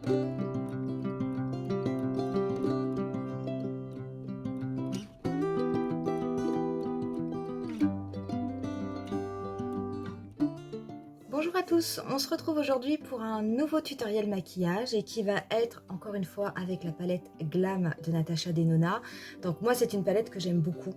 Bonjour à tous, on se retrouve aujourd'hui pour un nouveau tutoriel maquillage et qui va être encore une fois avec la palette Glam de Natasha Denona. Donc moi c'est une palette que j'aime beaucoup,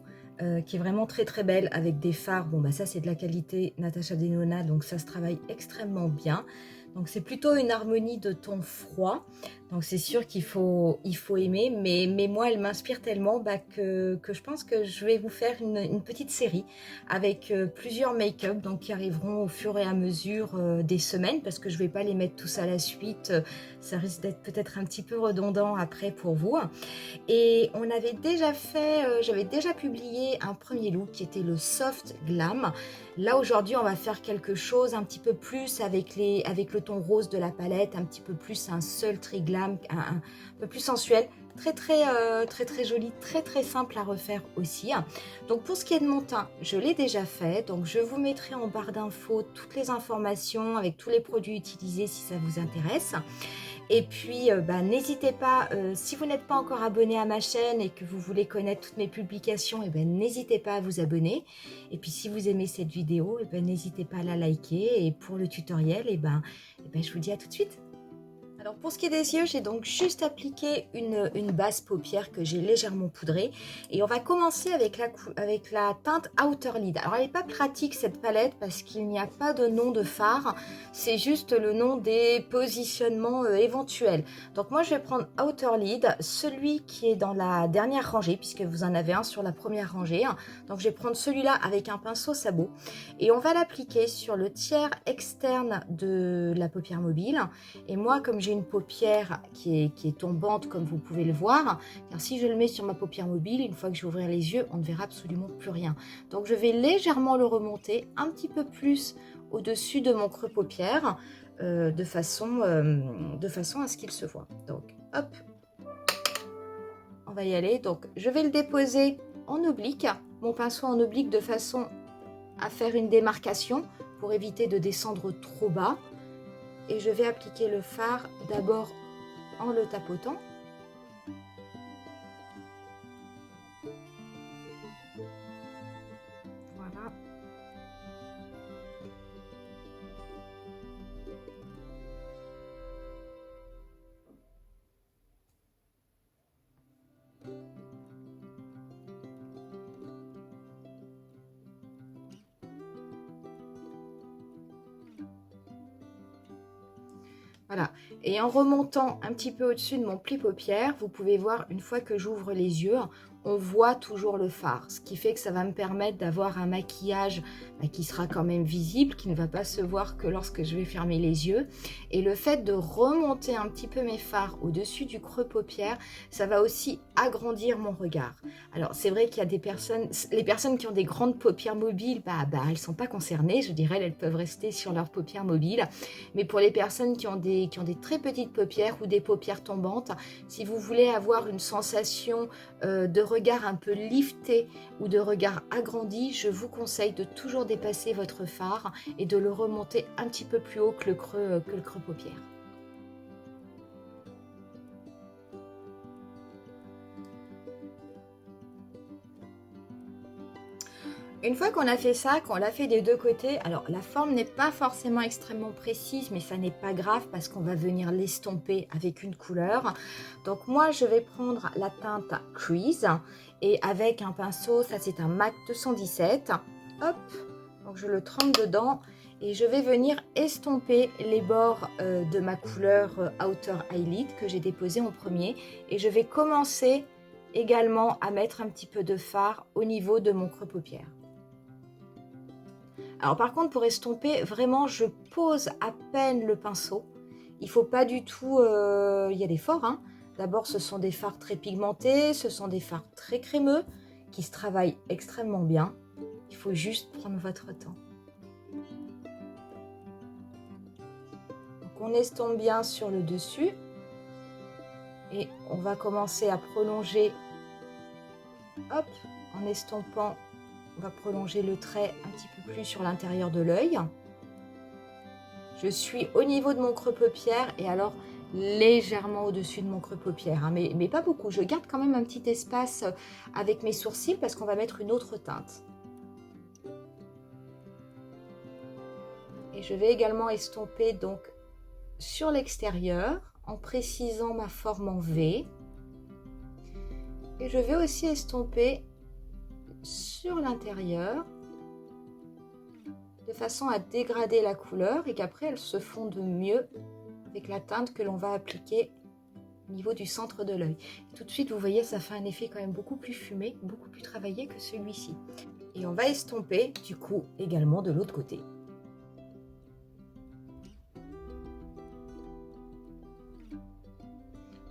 qui est vraiment très très belle avec des fards. Bon bah ça c'est de la qualité Natasha Denona, donc ça se travaille extrêmement bien. Donc c'est plutôt une harmonie de tons froid, donc c'est sûr qu'il faut aimer, mais moi elle m'inspire tellement que je pense que je vais vous faire une petite série avec plusieurs make-up donc qui arriveront au fur et à mesure des semaines, parce que je ne vais pas les mettre tous à la suite, ça risque d'être peut-être un petit peu redondant après pour vous. Et on avait déjà fait, j'avais déjà publié un premier look qui était le Soft Glam. Là aujourd'hui on va faire quelque chose un petit peu plus avec le ton rose de la palette, un petit peu plus un sultry glam, un peu plus sensuel, très joli, très simple à refaire aussi. Donc pour ce qui est de mon teint, je l'ai déjà fait, donc je vous mettrai en barre d'infos toutes les informations avec tous les produits utilisés si ça vous intéresse. Et puis n'hésitez pas, si vous n'êtes pas encore abonné à ma chaîne et que vous voulez connaître toutes mes publications, n'hésitez pas à vous abonner. Et puis si vous aimez cette vidéo, n'hésitez pas à la liker. Et pour le tutoriel, je vous dis à tout de suite. Alors pour ce qui est des yeux, j'ai donc juste appliqué une base paupière que j'ai légèrement poudrée. Et on va commencer avec la teinte Outer Lid. Alors elle n'est pas pratique cette palette parce qu'il n'y a pas de nom de fard. C'est juste le nom des positionnements éventuels. Donc moi je vais prendre Outer Lid, celui qui est dans la dernière rangée, puisque vous en avez un sur la première rangée. Donc je vais prendre celui-là avec un pinceau sabot. Et on va l'appliquer sur le tiers externe de la paupière mobile. Et moi, comme j'ai une paupière qui est tombante, comme vous pouvez le voir, car si je le mets sur ma paupière mobile, une fois que je vais ouvrir les yeux, on ne verra absolument plus rien. Donc je vais légèrement le remonter un petit peu plus au-dessus de mon creux paupière, de façon à ce qu'il se voit. Donc hop, on va y aller. Donc je vais le déposer en oblique, mon pinceau en oblique, de façon à faire une démarcation pour éviter de descendre trop bas. Et je vais appliquer le fard d'abord en le tapotant. Voilà. Voilà, et en remontant un petit peu au-dessus de mon pli paupière, vous pouvez voir, une fois que j'ouvre les yeux, on voit toujours le fard, ce qui fait que ça va me permettre d'avoir un maquillage qui sera quand même visible, qui ne va pas se voir que lorsque je vais fermer les yeux. Et le fait de remonter un petit peu mes fards au-dessus du creux paupière, ça va aussi agrandir mon regard. Alors c'est vrai qu'il y a des personnes, les personnes qui ont des grandes paupières mobiles, elles ne sont pas concernées, je dirais, elles peuvent rester sur leurs paupières mobiles. Mais pour les personnes qui ont des très petites paupières ou des paupières tombantes, si vous voulez avoir une sensation de regard un peu lifté ou de regard agrandi, je vous conseille de toujours dépasser votre fard et de le remonter un petit peu plus haut que le creux paupière. Une fois qu'on a fait ça, qu'on l'a fait des deux côtés, alors la forme n'est pas forcément extrêmement précise, mais ça n'est pas grave parce qu'on va venir l'estomper avec une couleur. Donc moi, je vais prendre la teinte Crease et avec un pinceau, ça c'est un MAC 217. Hop, donc je le trempe dedans et je vais venir estomper les bords de ma couleur Outer Eyelid que j'ai déposé en premier. Et je vais commencer également à mettre un petit peu de fard au niveau de mon creux paupière. Alors par contre, pour estomper, vraiment, je pose à peine le pinceau. Il ne faut pas du tout y aller fort. Hein. D'abord, ce sont des fards très pigmentés, ce sont des fards très crémeux qui se travaillent extrêmement bien. Il faut juste prendre votre temps. Donc on estompe bien sur le dessus. Et on va commencer à prolonger, hop, en estompant. On va prolonger le trait un petit peu plus sur l'intérieur de l'œil. Je suis au niveau de mon creux paupière et alors légèrement au-dessus de mon creux paupière, hein, mais pas beaucoup. Je garde quand même un petit espace avec mes sourcils parce qu'on va mettre une autre teinte. Et je vais également estomper donc sur l'extérieur en précisant ma forme en V. Et je vais aussi estomper sur l'intérieur de façon à dégrader la couleur et qu'après elle se fonde mieux avec la teinte que l'on va appliquer au niveau du centre de l'œil. Tout de suite, vous voyez, ça fait un effet quand même beaucoup plus fumé, beaucoup plus travaillé que celui-ci. Et on va estomper du coup également de l'autre côté.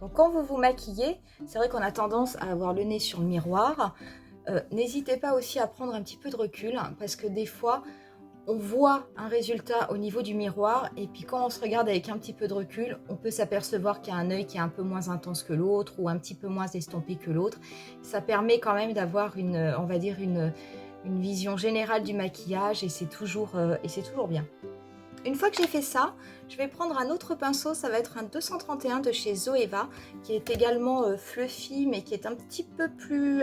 Donc quand vous vous maquillez, c'est vrai qu'on a tendance à avoir le nez sur le miroir. N'hésitez pas aussi à prendre un petit peu de recul parce que des fois, on voit un résultat au niveau du miroir et puis quand on se regarde avec un petit peu de recul, on peut s'apercevoir qu'il y a un œil qui est un peu moins intense que l'autre ou un petit peu moins estompé que l'autre. Ça permet quand même d'avoir on va dire une vision générale du maquillage et c'est toujours bien. Une fois que j'ai fait ça, je vais prendre un autre pinceau, ça va être un 231 de chez Zoeva, qui est également fluffy, mais qui est un petit peu plus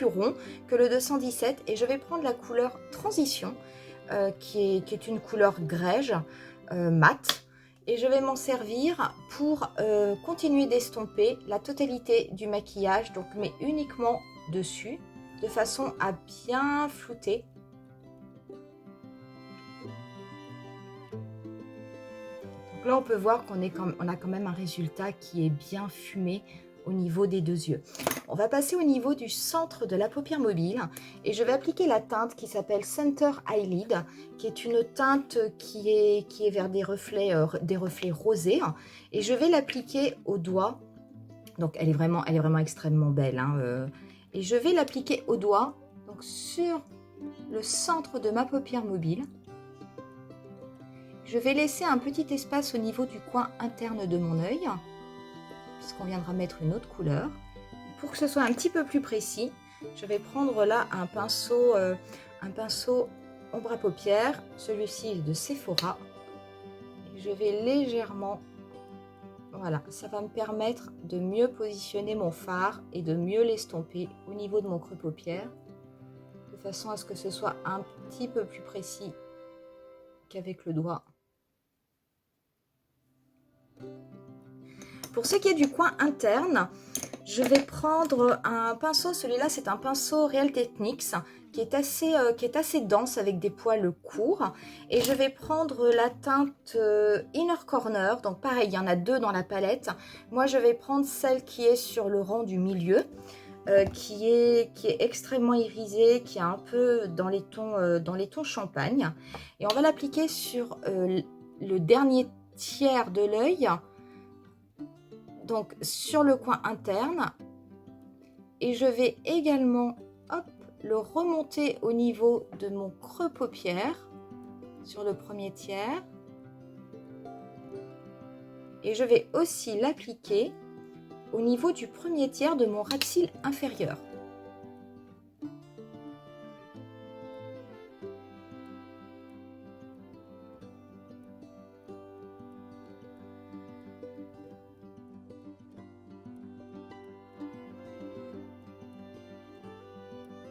rond que le 217. Et je vais prendre la couleur Transition, qui est une couleur grège, mate. Et je vais m'en servir pour continuer d'estomper la totalité du maquillage, donc mais uniquement dessus, de façon à bien flouter. Donc là, on peut voir qu'on a quand même un résultat qui est bien fumé au niveau des deux yeux. On va passer au niveau du centre de la paupière mobile et je vais appliquer la teinte qui s'appelle Center Eyelid, qui est une teinte qui est vers des reflets rosés et je vais l'appliquer au doigt. Donc elle est vraiment extrêmement belle, hein, et je vais l'appliquer au doigt, donc sur le centre de ma paupière mobile. Je vais laisser un petit espace au niveau du coin interne de mon œil, puisqu'on viendra mettre une autre couleur. Pour que ce soit un petit peu plus précis, je vais prendre là un pinceau ombre à paupières, celui-ci est de Sephora. Et je vais légèrement, voilà, ça va me permettre de mieux positionner mon fard et de mieux l'estomper au niveau de mon creux paupière, de façon à ce que ce soit un petit peu plus précis qu'avec le doigt. Pour ce qui est du coin interne, je vais prendre un pinceau, celui-là c'est un pinceau Real Techniques qui est assez dense avec des poils courts. Et je vais prendre la teinte Inner Corner, donc pareil, il y en a deux dans la palette. Moi je vais prendre celle qui est sur le rang du milieu, qui est extrêmement irisée, qui est un peu dans les tons champagne. Et on va l'appliquer sur le dernier tiers de l'œil, donc sur le coin interne, et je vais également le remonter au niveau de mon creux paupière sur le premier tiers, et je vais aussi l'appliquer au niveau du premier tiers de mon ras de cils inférieur.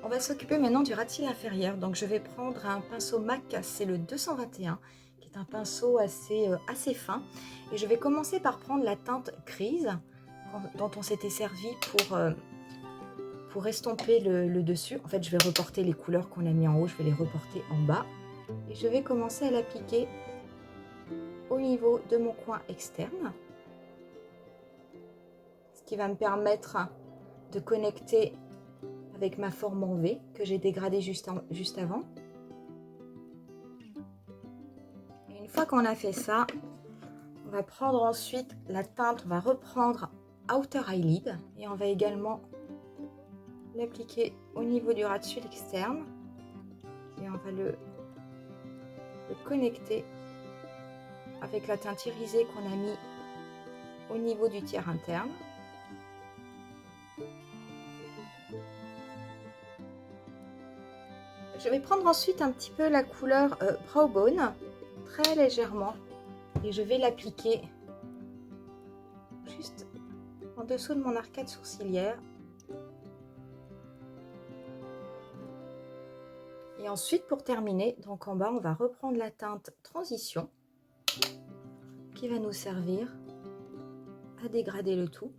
On va s'occuper maintenant du ras de cils inférieur. Donc je vais prendre un pinceau MAC, c'est le 221, qui est un pinceau assez fin. Et je vais commencer par prendre la teinte grise dont on s'était servi pour estomper le dessus. En fait, je vais reporter les couleurs qu'on a mis en haut, je vais les reporter en bas. Et je vais commencer à l'appliquer au niveau de mon coin externe. Ce qui va me permettre de connecter avec ma forme en V que j'ai dégradée juste avant. Et une fois qu'on a fait ça, on va prendre ensuite la teinte, on va reprendre Outer Eyelid et on va également l'appliquer au niveau du ras de cils externe et on va le connecter avec la teinte irisée qu'on a mis au niveau du tiers interne. Je vais prendre ensuite un petit peu la couleur Brow Bone, très légèrement, et je vais l'appliquer juste en dessous de mon arcade sourcilière. Et ensuite, pour terminer, donc en bas, on va reprendre la teinte Transition qui va nous servir à dégrader le tout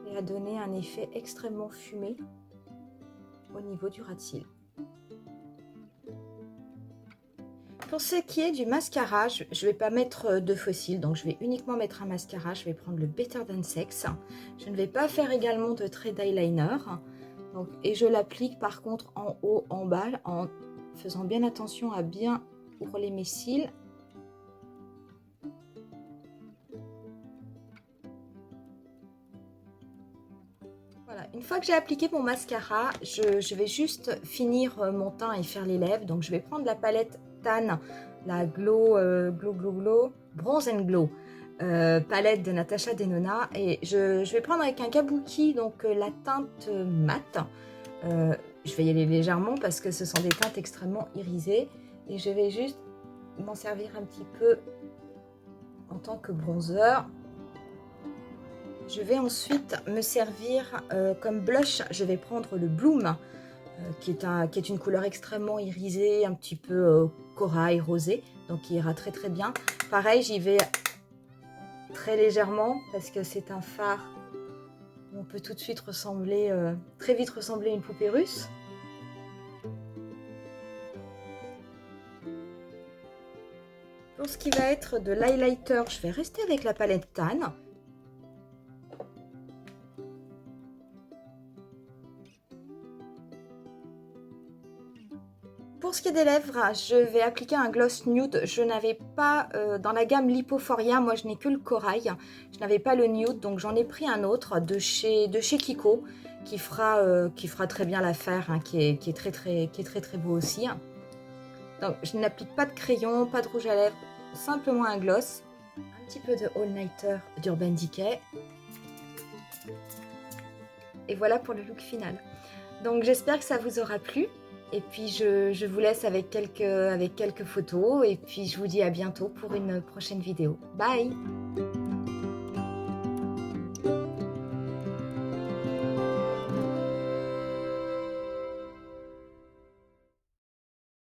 et à donner un effet extrêmement fumé au niveau du ras de cils. Pour ce qui est du mascara, je ne vais pas mettre de fossile, donc je vais uniquement mettre un mascara. Je vais prendre le Better Than Sex. Je ne vais pas faire également de trait d'eyeliner. Et je l'applique par contre en haut, en bas, en faisant bien attention à bien ourler mes cils. Voilà, une fois que j'ai appliqué mon mascara, je vais juste finir mon teint et faire les lèvres. Donc je vais prendre la palette Tan, la Glow Bronze and Glow palette de Natasha Denona, et je vais prendre avec un kabuki donc la teinte mate. Je vais y aller légèrement parce que ce sont des teintes extrêmement irisées et je vais juste m'en servir un petit peu en tant que bronzer. Je vais ensuite me servir comme blush. Je vais prendre le Bloom qui est une couleur extrêmement irisée, un petit peu corail rosé, donc qui ira très très bien. Pareil, j'y vais très légèrement parce que c'est un fard où on peut tout de suite ressembler, très vite ressembler à une poupée russe. Pour ce qui va être de l'highlighter, je vais rester avec la palette Tan. Pour ce qui est des lèvres, je vais appliquer un gloss nude. Je n'avais pas, dans la gamme Lipophoria, moi je n'ai que le corail. Je n'avais pas le nude, donc j'en ai pris un autre de chez Kiko qui fera très bien l'affaire, hein, qui est très beau aussi. Donc je n'applique pas de crayon, pas de rouge à lèvres, simplement un gloss. Un petit peu de All Nighter d'Urban Decay. Et voilà pour le look final. Donc j'espère que ça vous aura plu. Et puis je vous laisse avec quelques photos et puis je vous dis à bientôt pour une prochaine vidéo. Bye!